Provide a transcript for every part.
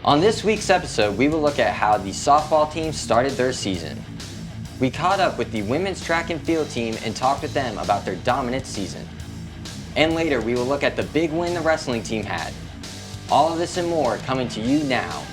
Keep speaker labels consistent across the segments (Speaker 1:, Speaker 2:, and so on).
Speaker 1: On this week's episode, we will look at how the softball team started their season. We caught up with the women's track and field team and talked with them about their dominant season. And later, we will look at the big win the wrestling team had. All of this and more coming to you now.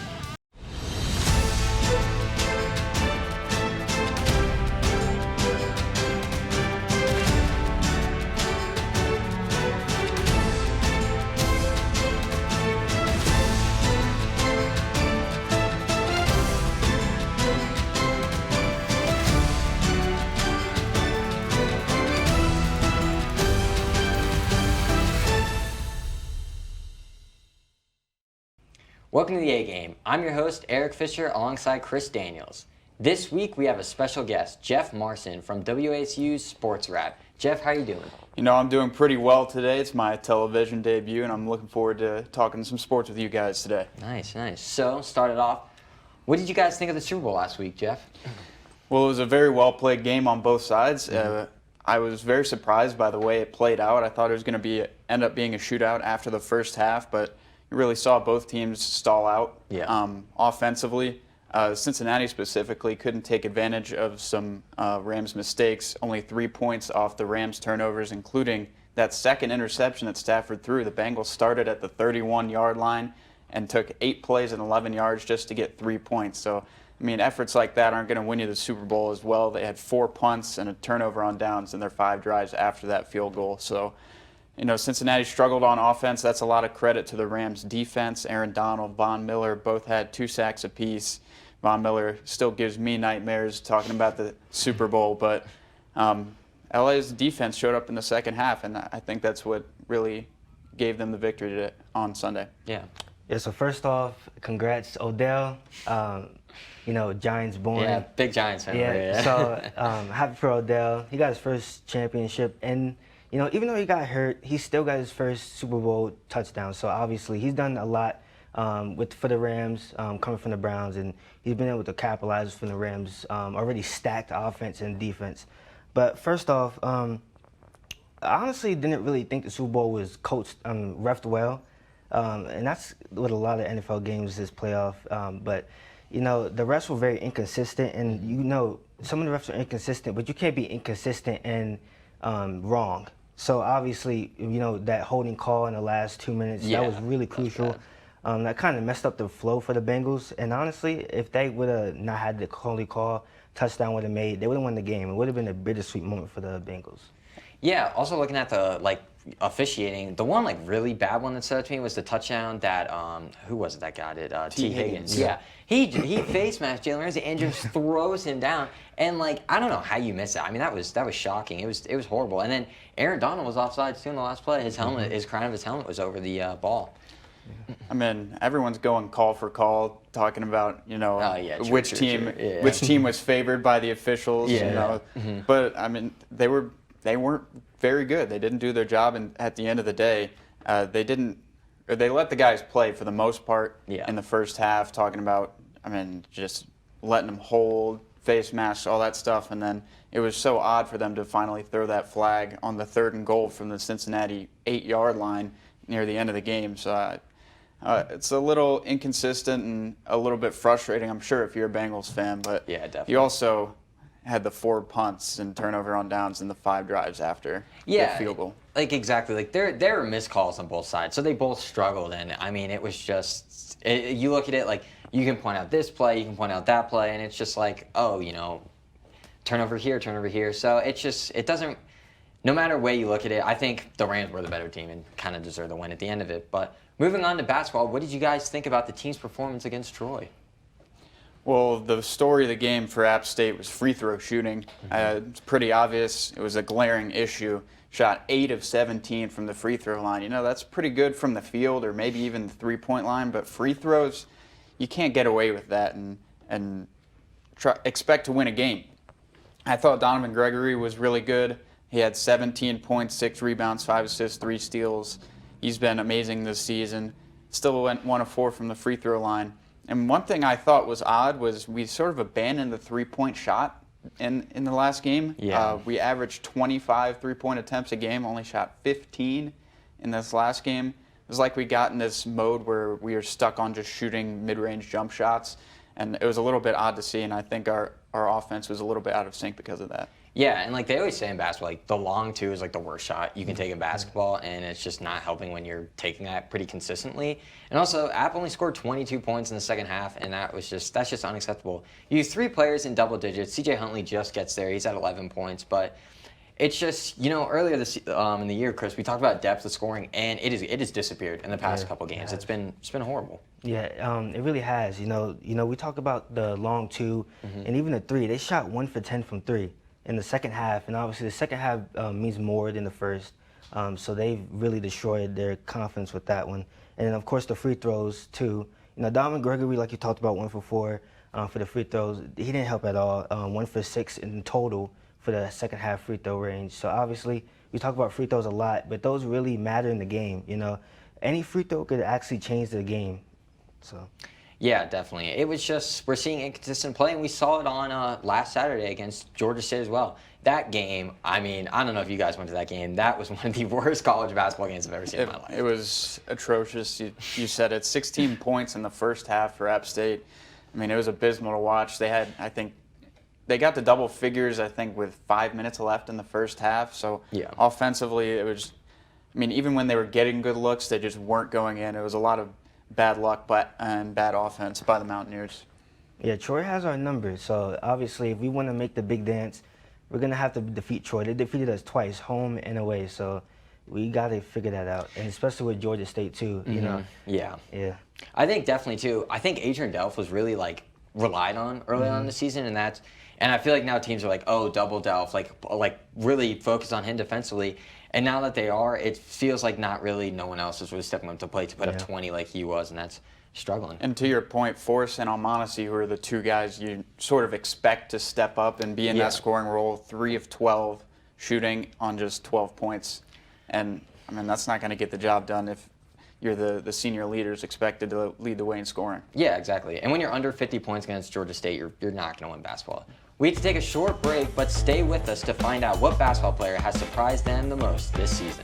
Speaker 1: Welcome to the A Game. I'm your host, Eric Fisher, alongside Chris Daniels. This week, we have a special guest, Jeff Marcin from WSU's Sports Wrap. Jeff, how are you doing?
Speaker 2: You know, I'm doing pretty well today. It's my television debut, and I'm looking forward to talking some sports with you guys today.
Speaker 1: Nice, nice. So, started off, what did you guys think of the Super Bowl last week, Jeff?
Speaker 2: Well, it was a very well-played game on both sides. I was very surprised by the way it played out. I thought it was going to end up being a shootout after the first half, but you really saw both teams stall out offensively. Cincinnati specifically couldn't take advantage of some Rams mistakes. Only 3 points off the Rams turnovers, including that second interception that Stafford threw. The Bengals started at the 31-yard line and took 8 plays and 11 yards just to get 3 points. So, I mean, efforts like that aren't going to win you the Super Bowl as well. They had 4 punts and a turnover on downs in their 5 drives after that field goal. So, you know, Cincinnati struggled on offense. That's a lot of credit to the Rams' defense. Aaron Donald, Von Miller both had 2 sacks apiece. Von Miller still gives me nightmares talking about the Super Bowl, but LA's defense showed up in the second half, and I think that's what really gave them the victory on Sunday.
Speaker 3: Yeah, so first off, congrats, Odell. You know, Giants born.
Speaker 1: Yeah, big Giants fan.
Speaker 3: Yeah, so happy for Odell. He got his first championship, and you know, even though he got hurt, he still got his first Super Bowl touchdown. So obviously, he's done a lot for the Rams, coming from the Browns, and he's been able to capitalize from the Rams' already stacked offense and defense. But first off, I honestly didn't really think the Super Bowl was coached, reffed well, and that's what a lot of NFL games this playoff. But you know, the refs were very inconsistent, and you know, some of the refs are inconsistent, but you can't be inconsistent and wrong. So obviously, you know, that holding call in the last 2 minutes, that was really crucial. That kind of messed up the flow for the Bengals. And honestly, if they would have not had the holding call, touchdown would have made, they would have won the game. It would have been a bittersweet moment for the Bengals. Yeah,
Speaker 1: also looking at the officiating, the one really bad one that stood out to me was the touchdown that who was it that got it? T. Higgins. Yeah. He face masked Jalen Ramsey and just throws him down. And I don't know how you miss it. I mean, that was shocking. It was horrible. And then Aaron Donald was offside too in the last play. His helmet, his crown of his helmet was over the ball.
Speaker 2: I mean, everyone's going call for call, talking about which team was favored by the officials.
Speaker 1: Yeah.
Speaker 2: You know, but I mean, they weren't very good. They didn't do their job, and at the end of the day, they let the guys play for the most part in the first half. Talking about, I mean, just letting them hold, face masks, all that stuff, and then it was so odd for them to finally throw that flag on the 3rd and goal from the Cincinnati 8-yard line near the end of the game. So it's a little inconsistent and a little bit frustrating, I'm sure, if you're a Bengals fan. But
Speaker 1: yeah, definitely.
Speaker 2: You also had the 4 punts and turnover on downs and the 5 drives after the field goal.
Speaker 1: Exactly. There were missed calls on both sides, so they both struggled. And I mean, it was just you look at it you can point out this play, you can point out that play, and it's just turnover here, turnover here. So it doesn't. No matter way you look at it, I think the Rams were the better team and kind of deserve the win at the end of it. But moving on to basketball, what did you guys think about the team's performance against Troy?
Speaker 2: Well, the story of the game for App State was free throw shooting. It's pretty obvious. It was a glaring issue. Shot 8 of 17 from the free throw line. You know, that's pretty good from the field or maybe even the 3-point line, but free throws, you can't get away with that and expect to win a game. I thought Donovan Gregory was really good. He had 17 points, 6 rebounds, 5 assists, 3 steals. He's been amazing this season. Still went 1 of 4 from the free throw line. And one thing I thought was odd was we sort of abandoned the 3-point shot in the last game.
Speaker 1: Yeah.
Speaker 2: We averaged 25 3-point attempts a game, only shot 15 in this last game. was like we got in this mode where we were stuck on just shooting mid-range jump shots, and it was a little bit odd to see, and I think our offense was a little bit out of sync because of that.
Speaker 1: Yeah, and like they always say in basketball, like the long two is like the worst shot you can take in basketball, and it's just not helping when you're taking that pretty consistently. And also, App only scored 22 points in the second half, and that's just unacceptable. You use 3 players in double digits. CJ Huntley just gets there; he's at 11 points, but it's just, earlier this in the year, Chris, we talked about depth of scoring, and it has disappeared in the past couple games. It's been horrible.
Speaker 3: Yeah, it really has. We talk about the long two and even the three. They shot 1 for 10 from three in the second half, and obviously the second half means more than the first. So they've really destroyed their confidence with that one. And then of course the free throws too. Donovan Gregory, like you talked about, 1 for 4 for the free throws. He didn't help at all. 1 for 6 in total for the second half free throw range. So obviously we talk about free throws a lot, but those really matter in the game. Any free throw could actually change the game. So.
Speaker 1: Yeah, definitely. It was just, we're seeing inconsistent play, and we saw it on last Saturday against Georgia State as well. That game, I don't know if you guys went to that game. That was one of the worst college basketball games I've ever seen in my life.
Speaker 2: It was atrocious. You said it, 16 points in the first half for App State. It was abysmal to watch. They had, they got to double figures, with 5 minutes left in the first half. So offensively, it was, even when they were getting good looks, they just weren't going in. It was a lot of bad luck and bad offense by the Mountaineers.
Speaker 3: Yeah, Troy has our numbers. So obviously, if we want to make the big dance, we're going to have to defeat Troy. They defeated us twice, home and away. So we got to figure that out, and especially with Georgia State too.
Speaker 1: Yeah.
Speaker 3: I
Speaker 1: think definitely too. I think Adrian Delph was really relied on early on in the season, and I feel like now teams are like, oh, double Delph, like really focus on him defensively. And now that they are, it feels like no one else is really stepping up to play to put up 20 like he was, and that's struggling.
Speaker 2: And to your point, Forrest and Almonacci, who are the two guys you sort of expect to step up and be in that scoring role, 3 of 12 shooting on just 12 points. And, that's not going to get the job done if you're the senior leaders expected to lead the way in scoring.
Speaker 1: Yeah, exactly. And when you're under 50 points against Georgia State, you're not going to win basketball. We have to take a short break, but stay with us to find out what basketball player has surprised them the most this season.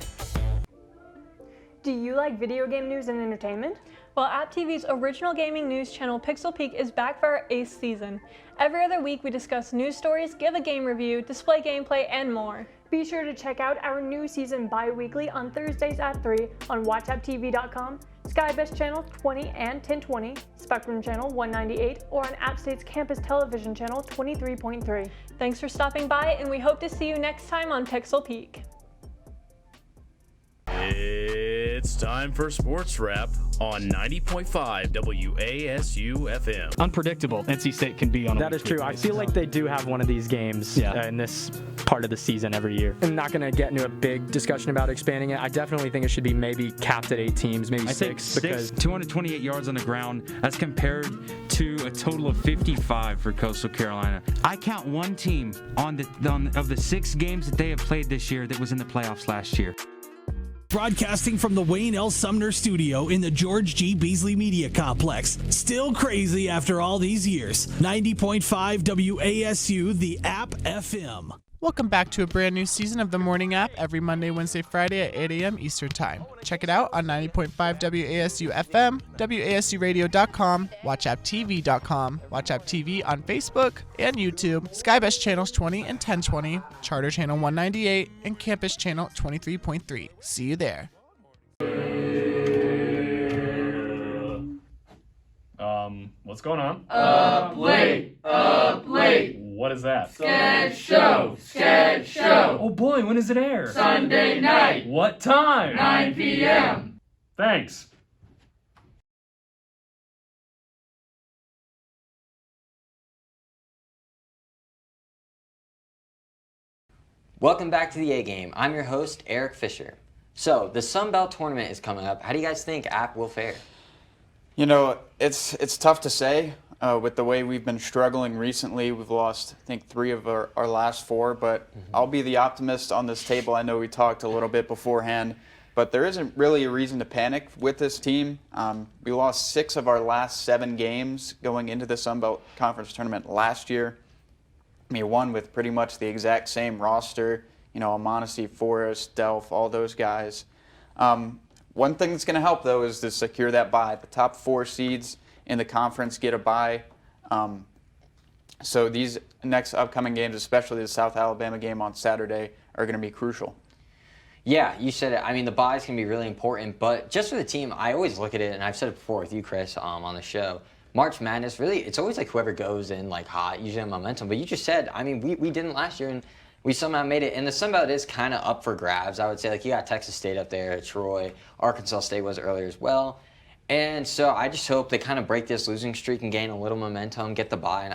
Speaker 4: Do you like video game news and entertainment? Well, App TV's original gaming news channel Pixel Peak is back for our 8th season. Every other week we discuss news stories, give a game review, display gameplay, and more. Be sure to check out our new season bi-weekly on Thursdays at 3 on WatchAppTV.com, SkyBest Channel 20 and 1020, Spectrum Channel 198, or on App State's Campus Television Channel 23.3. Thanks for stopping by, and we hope to see you next time on Pixel Peak.
Speaker 5: It's time for Sports Wrap on 90.5 WASU FM.
Speaker 6: Unpredictable NC State can be on a
Speaker 7: That is true. I feel like they do have one of these games in this part of the season every year. I'm not going to get into a big discussion about expanding it. I definitely think it should be maybe capped at 8 teams, maybe
Speaker 8: I
Speaker 7: 6.
Speaker 8: Think
Speaker 7: because
Speaker 8: 228 yards on the ground as compared to a total of 55 for Coastal Carolina. I count one team of the 6 games that they have played this year that was in the playoffs last year.
Speaker 9: Broadcasting from the Wayne L. Sumner studio in the George G. Beasley Media Complex. Still crazy after all these years. 90.5 WASU, the App FM.
Speaker 10: Welcome back to a brand new season of the Morning App every Monday, Wednesday, Friday at 8 a.m. Eastern Time. Check it out on 90.5 WASU FM, WASUradio.com, WatchAppTV.com, WatchApp TV on Facebook and YouTube, SkyBest Channels 20 and 1020, Charter Channel 198, and Campus Channel 23.3. See you there.
Speaker 11: What's going on?
Speaker 12: Up late.
Speaker 11: What is that?
Speaker 12: Sketch show.
Speaker 11: Oh boy, when does it air?
Speaker 12: Sunday night.
Speaker 11: What time?
Speaker 12: 9 p.m.
Speaker 11: Thanks.
Speaker 1: Welcome back to the A Game. I'm your host, Eric Fisher. So, the Sun Belt Tournament is coming up. How do you guys think App will fare?
Speaker 2: It's tough to say. With the way we've been struggling recently, we've lost, I think, 3 of our last 4, but I'll be the optimist on this table. I know we talked a little bit beforehand, but there isn't really a reason to panic with this team. We lost 6 of our last 7 games going into the Sun Belt Conference Tournament last year. We won with pretty much the exact same roster, Almonacci, Forrest, Delph, all those guys. One thing that's going to help, though, is to secure that bye. The top 4 seeds in the conference get a bye. So these next upcoming games, especially the South Alabama game on Saturday, are going to be crucial.
Speaker 1: Yeah, you said it. I mean, the buys can be really important, but just for the team, I always look at it, and I've said it before with you, Chris, on the show. March Madness, really, it's always like whoever goes in like hot, usually on momentum. But you just said, I mean, we didn't last year, and we somehow made it. And the Sun Belt is kind of up for grabs, I would say. Like, you got Texas State up there, Troy, Arkansas State was earlier as well. And so I just hope they kind of break this losing streak and gain a little momentum, get the bye. And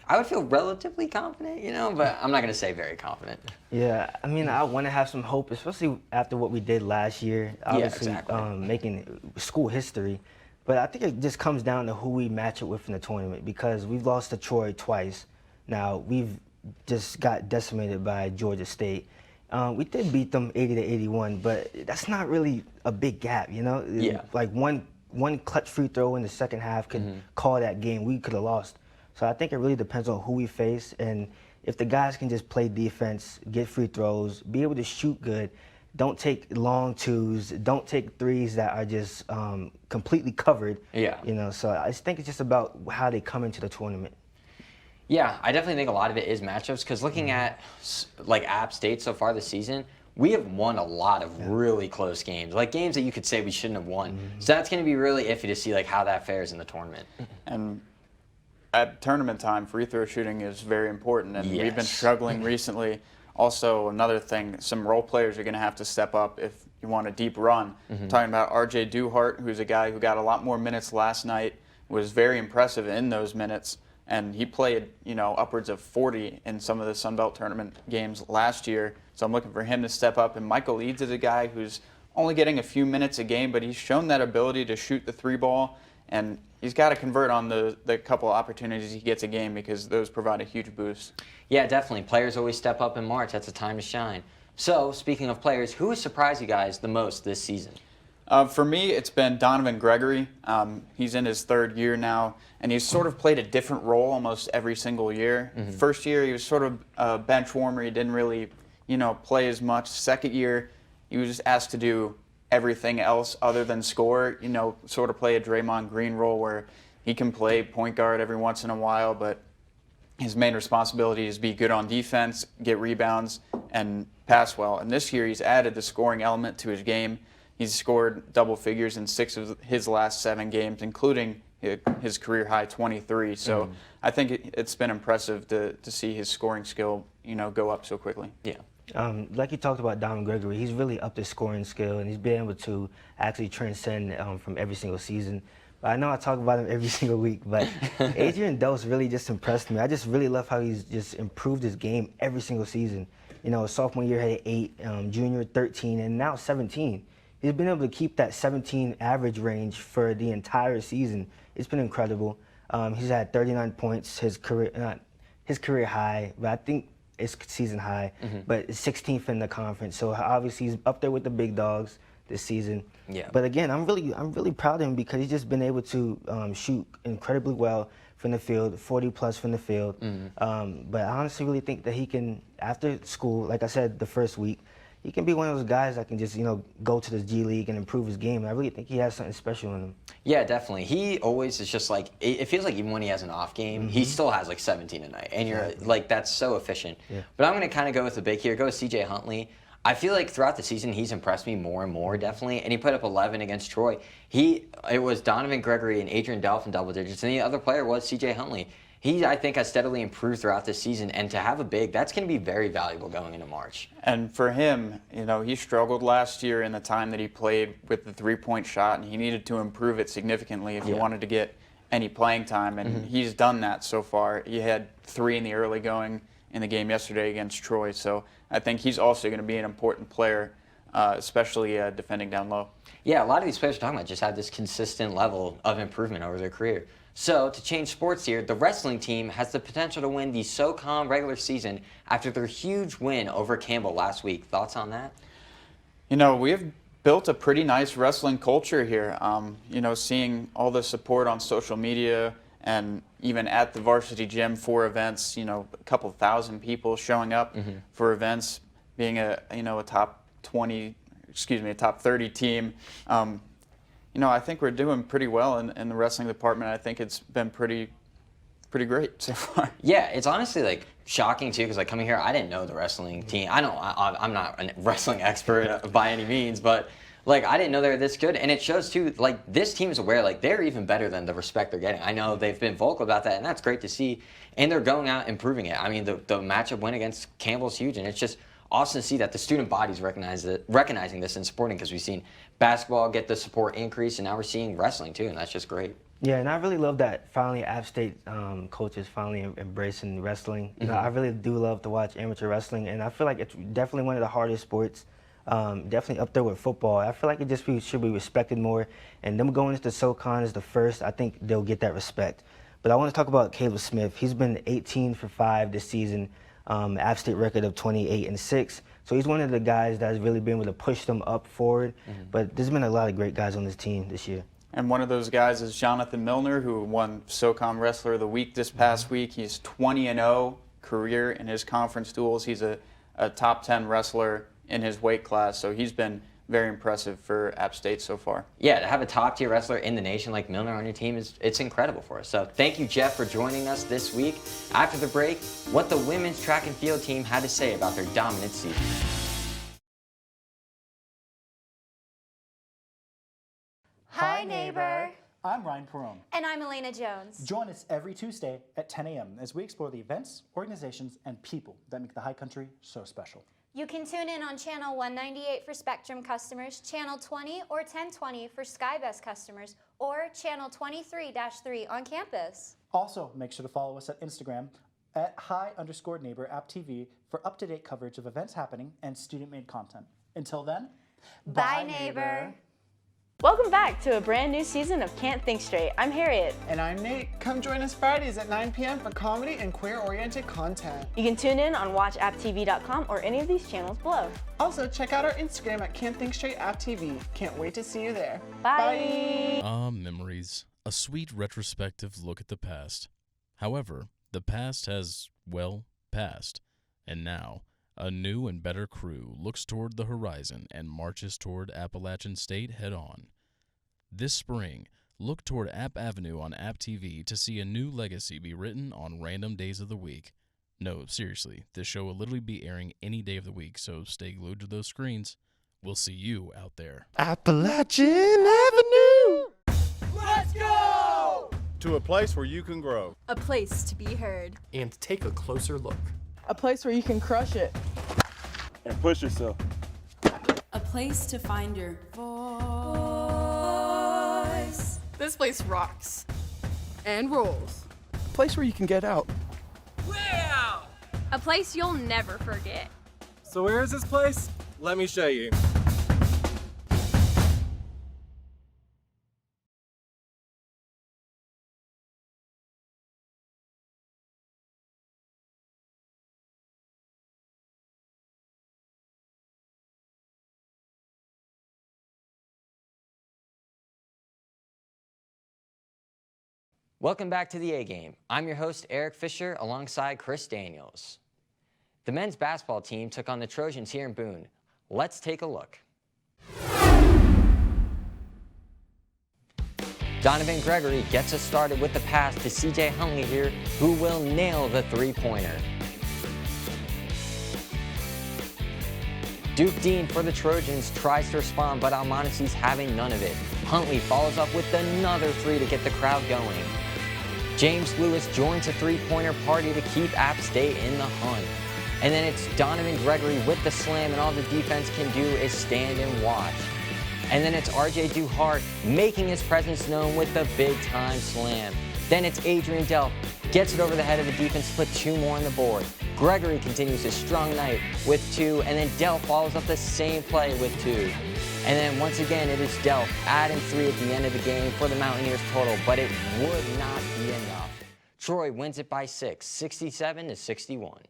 Speaker 1: I would feel relatively confident, but I'm not going to say very confident.
Speaker 3: Yeah, I mean, I want to have some hope, especially after what we did last year. Obviously,
Speaker 1: yeah, exactly.
Speaker 3: Making school history. But I think it just comes down to who we match it with in the tournament, because we've lost to Troy twice. Now, we've just got decimated by Georgia State. We did beat them 80-81, but that's not really a big gap,
Speaker 1: Yeah.
Speaker 3: Like one clutch free throw in the second half could call that game. We could have lost. So I think it really depends on who we face, and if the guys can just play defense, get free throws, be able to shoot good, don't take long twos, don't take threes that are just completely covered.
Speaker 1: Yeah.
Speaker 3: So I just think it's just about how they come into the tournament.
Speaker 1: Yeah, I definitely think a lot of it is matchups, because looking at like App State so far this season, we have won a lot of really close games, like games that you could say we shouldn't have won. So that's going to be really iffy to see like how that fares in the tournament.
Speaker 2: And at tournament time, free throw shooting is very important, and we've been struggling recently. Also, another thing, some role players are going to have to step up if you want a deep run. Talking about R.J. Duhart, who's a guy who got a lot more minutes last night, was very impressive in those minutes, and he played, upwards of 40 in some of the Sun Belt tournament games last year. So I'm looking for him to step up. And Michael Eads is a guy who's only getting a few minutes a game, but he's shown that ability to shoot the 3-ball, and he's got to convert on the couple opportunities he gets a game, because those provide a huge boost.
Speaker 1: Yeah, definitely. Players always step up in March. That's a time to shine. So, speaking of players, who has surprised you guys the most this season?
Speaker 2: For me, it's been Donovan Gregory. He's in his 3rd year now, and he's sort of played a different role almost every single year. First year, he was sort of a bench warmer. He didn't really, play as much. Second year, he was just asked to do everything else other than score, sort of play a Draymond Green role where he can play point guard every once in a while, but his main responsibility is be good on defense, get rebounds, and pass well. And this year he's added the scoring element to his game. He's scored double figures in 6 of his last 7 games, including his career high 23. So I think it's been impressive to see his scoring skill, go up so quickly.
Speaker 1: Yeah.
Speaker 3: Like you talked about Donovan Gregory, he's really upped his scoring skill, and he's been able to actually transcend from every single season. But I know I talk about him every single week, but Adrian Dose really just impressed me. I just really love how he's just improved his game every single season. Sophomore year had 8, junior 13, and now 17. He's been able to keep that 17 average range for the entire season. It's been incredible. He's had 39 points, his career high, but I think it's season high, but it's 16th in the conference. So obviously he's up there with the big dogs this season.
Speaker 1: Yeah.
Speaker 3: But again, I'm really proud of him, because he's just been able to shoot incredibly well from the field, 40 plus from the field. But I honestly really think that he can, after school, like I said, the first week, he can be one of those guys that can just, go to the G League and improve his game. I really think he has something special in him.
Speaker 1: Yeah, definitely. He always is just like, it feels like even when he has an off game, he still has like 17 a night. And you're like, that's so efficient. Yeah. But I'm going to kind of go with the big here, go with CJ Huntley. I feel like throughout the season, he's impressed me more and more, definitely. And he put up 11 against Troy. It was Donovan Gregory and Adrian Delph in double digits, and the other player was CJ Huntley. He, I think, has steadily improved throughout this season, and to have a big, that's going to be very valuable going into March.
Speaker 2: And for him, he struggled last year in the time that he played with the 3-point shot, and he needed to improve it significantly if he wanted to get any playing time, and he's done that so far. He had 3 in the early going in the game yesterday against Troy, so I think he's also going to be an important player, especially defending down low.
Speaker 1: Yeah, a lot of these players we're talking about just have this consistent level of improvement over their career. So, to change sports here, the wrestling team has the potential to win the SoCon regular season after their huge win over Campbell last week. Thoughts on that?
Speaker 2: We have built a pretty nice wrestling culture here. Seeing all the support on social media and even at the varsity gym for events, a couple thousand people showing up for events, being a top 20 a top 30 team. I think we're doing pretty well in the wrestling department. I think it's been pretty great so far.
Speaker 1: Yeah, it's honestly like shocking too, because like coming here, I didn't know the wrestling team. I'm not a wrestling expert by any means, but like I didn't know they were this good, and it shows too. Like this team is aware, like they're even better than the respect they're getting. I know they've been vocal about that, and that's great to see. And they're going out and proving it. I mean, the matchup win against Campbell's huge, and it's just awesome to see that the student body's recognizing this and supporting, because we've seen basketball get the support increase, and now we're seeing wrestling too, and that's just great.
Speaker 3: Yeah, and I really love that finally App State coaches finally embracing wrestling. You know, I really do love to watch amateur wrestling, and I feel like it's definitely one of the hardest sports. Definitely up there with football. I feel like it should be respected more, and them going into SoCon as the first, I think they'll get that respect. But I want to talk about Caleb Smith. He's been 18 for 5 this season, App State record of 28-6. So he's one of the guys that's really been able to push them up forward. But there's been a lot of great guys on this team this year.
Speaker 2: And one of those guys is Jonathan Milner, who won SoCon Wrestler of the Week this past week. He's 20-0 career in his conference duels. He's a top 10 wrestler in his weight class, so he's been very impressive for App State so far.
Speaker 1: Yeah, to have a top-tier wrestler in the nation like Milner on your team, it's incredible for us. So thank you, Jeff, for joining us this week. After the break, what the women's track and field team had to say about their dominant season.
Speaker 13: Hi, neighbor.
Speaker 14: I'm Ryan Perone.
Speaker 13: And I'm Elena Jones.
Speaker 14: Join us every Tuesday at 10 a.m. as we explore the events, organizations, and people that make the High Country so special.
Speaker 13: You can tune in on Channel 198 for Spectrum customers, Channel 20 or 1020 for SkyBest customers, or Channel 23-3 on campus.
Speaker 14: Also, make sure to follow us at Instagram at @hi_neighborapptv for up-to-date coverage of events happening and student-made content. Until then,
Speaker 13: bye neighbor.
Speaker 15: Welcome back to a brand new season of Can't Think Straight. I'm Harriet.
Speaker 10: And I'm Nate. Come join us Fridays at 9 p.m. for comedy and queer-oriented content.
Speaker 15: You can tune in on watchapptv.com or any of these channels below.
Speaker 10: Also, check out our Instagram at Can't Think Straight App TV. Can't wait to see you there.
Speaker 15: Bye.
Speaker 5: Memories. A sweet retrospective look at the past. However, the past has, well, passed. And now, a new and better crew looks toward the horizon and marches toward Appalachian State head-on. This spring, look toward App Avenue on App TV to see a new legacy be written on random days of the week. No, seriously, this show will literally be airing any day of the week, so stay glued to those screens. We'll see you out there.
Speaker 16: Appalachian Avenue!
Speaker 12: Let's go!
Speaker 17: To a place where you can grow.
Speaker 18: A place to be heard.
Speaker 19: And take a closer look.
Speaker 20: A place where you can crush it.
Speaker 17: And push yourself.
Speaker 18: A place to find your voice.
Speaker 20: This place rocks. And rolls.
Speaker 19: A place where you can get out.
Speaker 18: Wow! A place you'll never forget.
Speaker 17: So where is this place? Let me show you.
Speaker 1: Welcome back to the A Game. I'm your host, Eric Fisher, alongside Chris Daniels. The men's basketball team took on the Trojans here in Boone. Let's take a look. Donovan Gregory gets us started with the pass to CJ Huntley here, who will nail the three-pointer. Duke Dean for the Trojans tries to respond, but Almonte's having none of it. Huntley follows up with another three to get the crowd going. James Lewis joins a three-pointer party to keep App State in the hunt. And then it's Donovan Gregory with the slam, and all the defense can do is stand and watch. And then it's RJ Duhart making his presence known with the big-time slam. Then it's Adrian Delp, gets it over the head of the defense to put two more on the board. Gregory continues his strong night with two, and then Delp follows up the same play with two. And then once again, it is Delp adding three at the end of the game for the Mountaineers total, but it would not be enough. Troy wins it by 6, 67-61.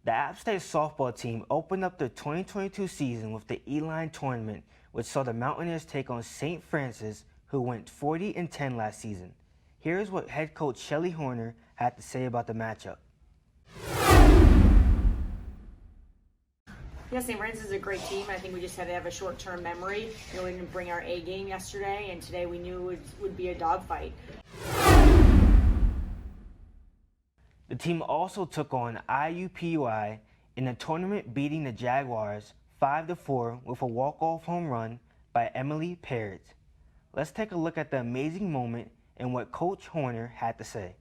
Speaker 3: The App State softball team opened up the 2022 season with the E-Line tournament, which saw the Mountaineers take on St. Francis, who went 40-10 last season. Here's what head coach Shelly Horner had to say about the matchup.
Speaker 21: Yeah, St. Francis is a great team. I think we just had to have a short-term memory. We didn't bring our A game yesterday, and today we knew it would be a dogfight.
Speaker 3: The team also took on IUPUI in the tournament, beating the Jaguars 5-4 with a walk-off home run by Emily Parrott. Let's take a look at the amazing moment and what Coach Horner had to say.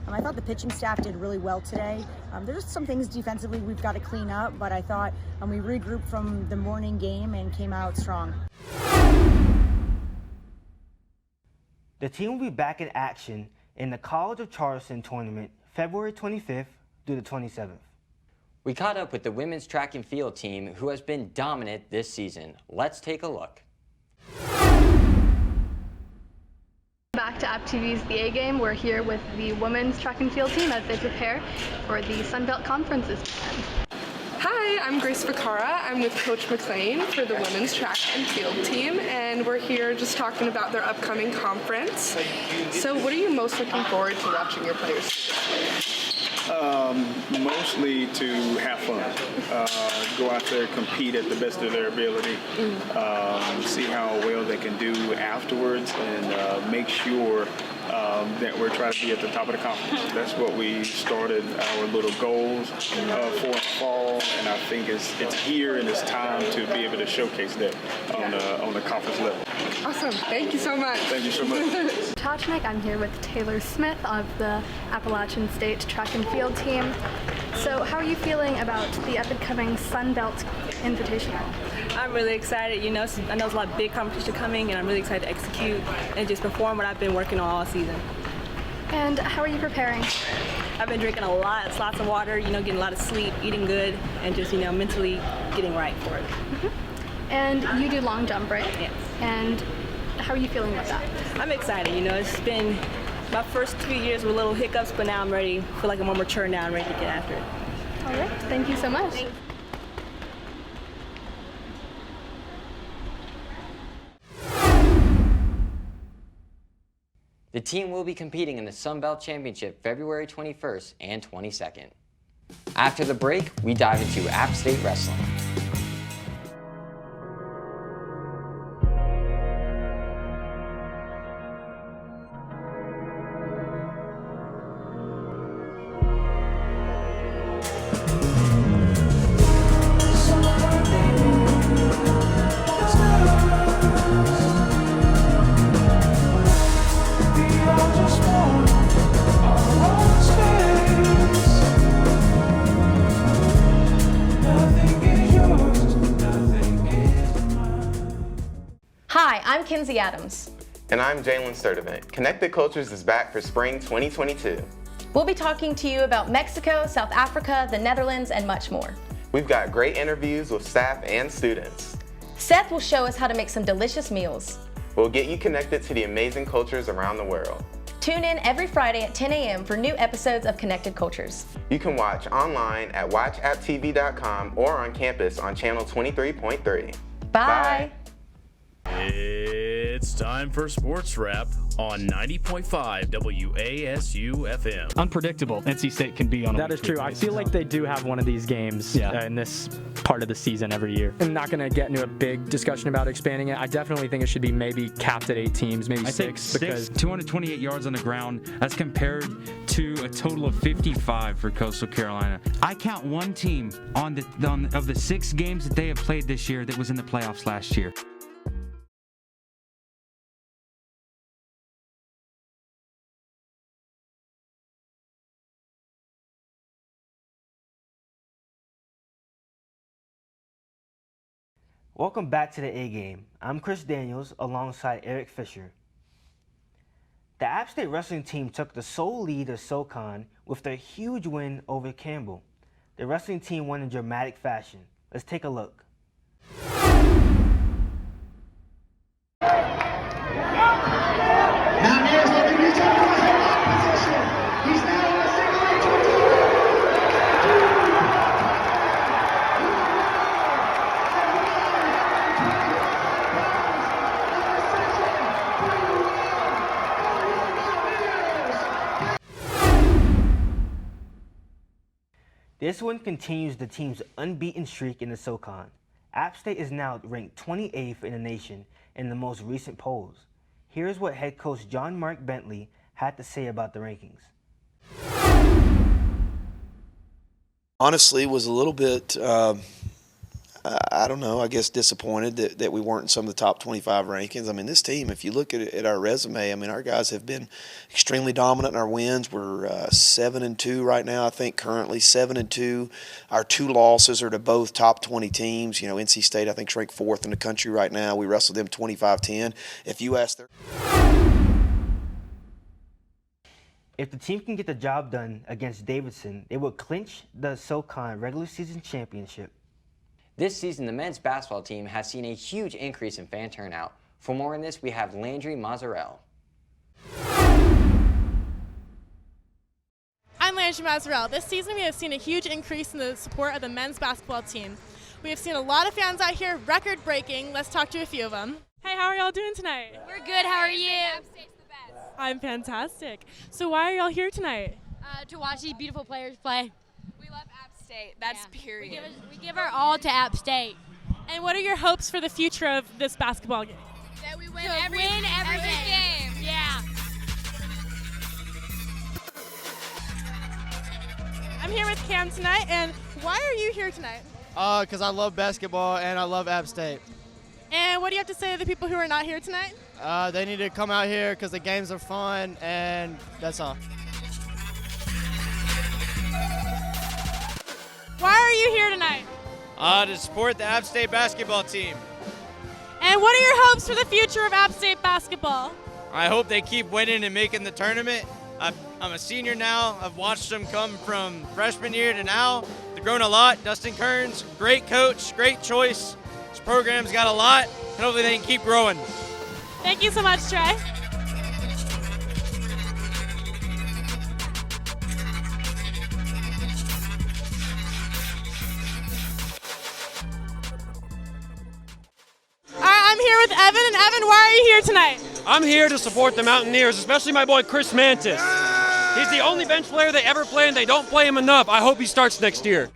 Speaker 22: I thought the pitching staff did really well today. There's some things defensively we've got to clean up, but I thought we regrouped from the morning game and came out strong.
Speaker 3: The team will be back in action in the College of Charleston tournament February 25th through the 27th.
Speaker 1: We caught up with the women's track and field team who has been dominant this season. Let's take a look.
Speaker 23: Back to App TV's The A Game. We're here with the women's track and field team as they prepare for the Sun Belt Conference this weekend.
Speaker 24: Hi, I'm Grace Ficara. I'm with Coach McLean for the women's track and field team, and we're here just talking about their upcoming conference. So what are you most looking forward to watching your players do?
Speaker 25: Mostly to have fun, go out there, compete at the best of their ability, see how well they can do afterwards, and make sure that we're trying to be at the top of the conference. That's what we started our little goals for the fall, and I think it's here and it's time to be able to showcase that on the conference level.
Speaker 24: Awesome. Thank you so much.
Speaker 25: Thank you so much.
Speaker 23: Tachnik, I'm here with Taylor Smith of the Appalachian State Track and Field team. So how are you feeling about the upcoming Sun Belt Invitational?
Speaker 26: I'm really excited. I know there's a lot of big competition coming, and I'm really excited to execute and just perform what I've been working on all season.
Speaker 23: And how are you preparing?
Speaker 26: I've been drinking lots of water, getting a lot of sleep, eating good, and just, mentally getting right for it.
Speaker 23: Mm-hmm. And you do long jump, right?
Speaker 26: Yes.
Speaker 23: And how are you feeling about that?
Speaker 26: I'm excited. It's been my first 2 years with little hiccups, but now I'm ready. Feel like I'm more mature now and ready to get after it.
Speaker 23: All right. Thank you so much.
Speaker 26: Thanks.
Speaker 1: The team will be competing in the Sun Belt Championship February 21st and 22nd. After the break, we dive into App State Wrestling.
Speaker 27: Hi, I'm Kinsey Adams.
Speaker 28: And I'm Jalen Sturdivant. Connected Cultures is back for spring 2022.
Speaker 27: We'll be talking to you about Mexico, South Africa, the Netherlands, and much more.
Speaker 28: We've got great interviews with staff and students.
Speaker 27: Seth will show us how to make some delicious meals.
Speaker 28: We'll get you connected to the amazing cultures around the world.
Speaker 27: Tune in every Friday at 10 a.m. for new episodes of Connected Cultures.
Speaker 28: You can watch online at watchapptv.com or on campus on channel 23.3.
Speaker 27: Bye.
Speaker 5: It's time for Sports Wrap on 90.5 WASU FM.
Speaker 6: Unpredictable. NC State can be on.
Speaker 7: That is true. I feel like they do have one of these games in this part of the season every year. I'm not going to get into a big discussion about expanding it. I definitely think it should be maybe capped at 8 teams, maybe 6.
Speaker 8: Because 228 yards on the ground. That's compared to a total of 55 for Coastal Carolina. I count one team of the 6 games that they have played this year that was in the playoffs last year.
Speaker 3: Welcome back to the A Game. I'm Chris Daniels alongside Eric Fisher. The App State wrestling team took the sole lead of SoCon with their huge win over Campbell. The wrestling team won in dramatic fashion. Let's take a look.
Speaker 12: Now here's what we need to do.
Speaker 3: This one continues the team's unbeaten streak in the SoCon. App State is now ranked 28th in the nation in the most recent polls. Here's what head coach John Mark Bentley had to say about the rankings.
Speaker 16: Honestly, was a little bit, I don't know, I guess disappointed that we weren't in some of the top 25 rankings. I mean, this team, if you look at our resume, I mean, our guys have been extremely dominant in our wins. We're 7-2 right now, I think, currently 7-2. Our 2 losses are to both top 20 teams. You know, NC State, I think, is ranked 4th in the country right now. We wrestled them 25-10. If you ask their...
Speaker 3: If the team can get the job done against Davidson, they will clinch the SoCon regular season championship.
Speaker 1: This season, the men's basketball team has seen a huge increase in fan turnout. For more on this, we have Landry Mazzarell.
Speaker 2: I'm Landry Mazzarell. This season, we have seen a huge increase in the support of the men's basketball team. We have seen a lot of fans out here, record-breaking. Let's talk to a few of them. Hey, how are y'all doing tonight?
Speaker 18: We're good. How are you?
Speaker 2: I'm fantastic. So why are y'all here tonight?
Speaker 18: To watch these beautiful players play.
Speaker 24: We love App State. That's period.
Speaker 18: We give our all to App State.
Speaker 2: And what are your hopes for the future of this basketball game?
Speaker 18: That we win every game. Yeah.
Speaker 2: I'm here with Cam tonight, and why are you here tonight?
Speaker 4: Because I love basketball and I love App State.
Speaker 2: And what do you have to say to the people who are not here tonight?
Speaker 4: They need to come out here because the games are fun, and that's all.
Speaker 2: Why are you here tonight?
Speaker 4: To support the App State basketball team.
Speaker 2: And what are your hopes for the future of App State basketball?
Speaker 4: I hope they keep winning and making the tournament. I'm a senior now. I've watched them come from freshman year to now. They've grown a lot. Dustin Kearns, great coach, great choice. This program's got a lot, and hopefully they can keep growing.
Speaker 2: Thank you so much, Trey. I'm here with Evan, and Evan, why are you here tonight?
Speaker 9: I'm here to support the Mountaineers, especially my boy Chris Mantis. He's the only bench player they ever play, and they don't play him enough. I hope he starts next year.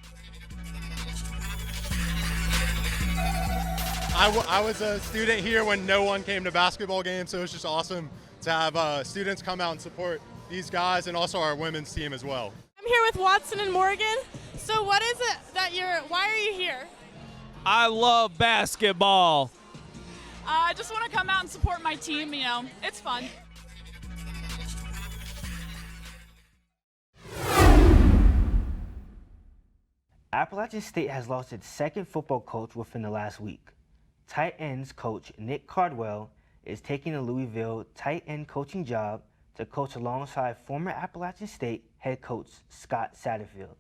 Speaker 17: I was a student here when no one came to basketball games, so it's just awesome to have students come out and support these guys and also our women's team as well.
Speaker 2: I'm here with Watson and Morgan. So what is it that why are you here?
Speaker 9: I love basketball.
Speaker 24: I just want to come out and support my team, you know, it's fun.
Speaker 3: Appalachian State has lost its second football coach within the last week. Tight ends coach Nick Cardwell is taking the Louisville tight end coaching job to coach alongside former Appalachian State head coach Scott Satterfield.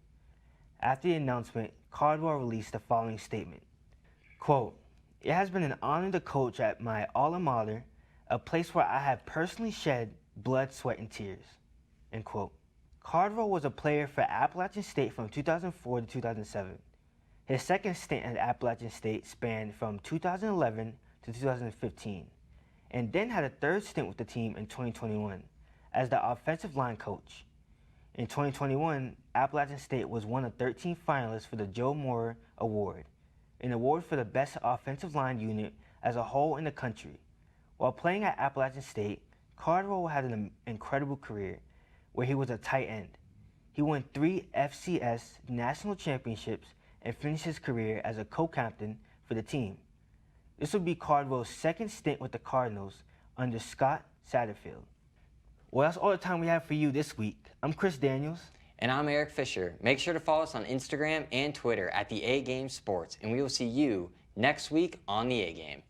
Speaker 3: After the announcement, Cardwell released the following statement. Quote, "It has been an honor to coach at my alma mater, a place where I have personally shed blood, sweat, and tears." End quote. Cardwell was a player for Appalachian State from 2004 to 2007. His second stint at Appalachian State spanned from 2011 to 2015, and then had a third stint with the team in 2021 as the offensive line coach. In 2021, Appalachian State was one of 13 finalists for the Joe Moore Award, an award for the best offensive line unit as a whole in the country. While playing at Appalachian State, Cardwell had an incredible career where he was a tight end. He won 3 FCS national championships and finished his career as a co-captain for the team. This would be Cardwell's second stint with the Cardinals under Scott Satterfield. Well, that's all the time we have for you this week. I'm Chris Daniels.
Speaker 1: And I'm Eric Fisher. Make sure to follow us on Instagram and Twitter at the A Game Sports, and we will see you next week on the A Game.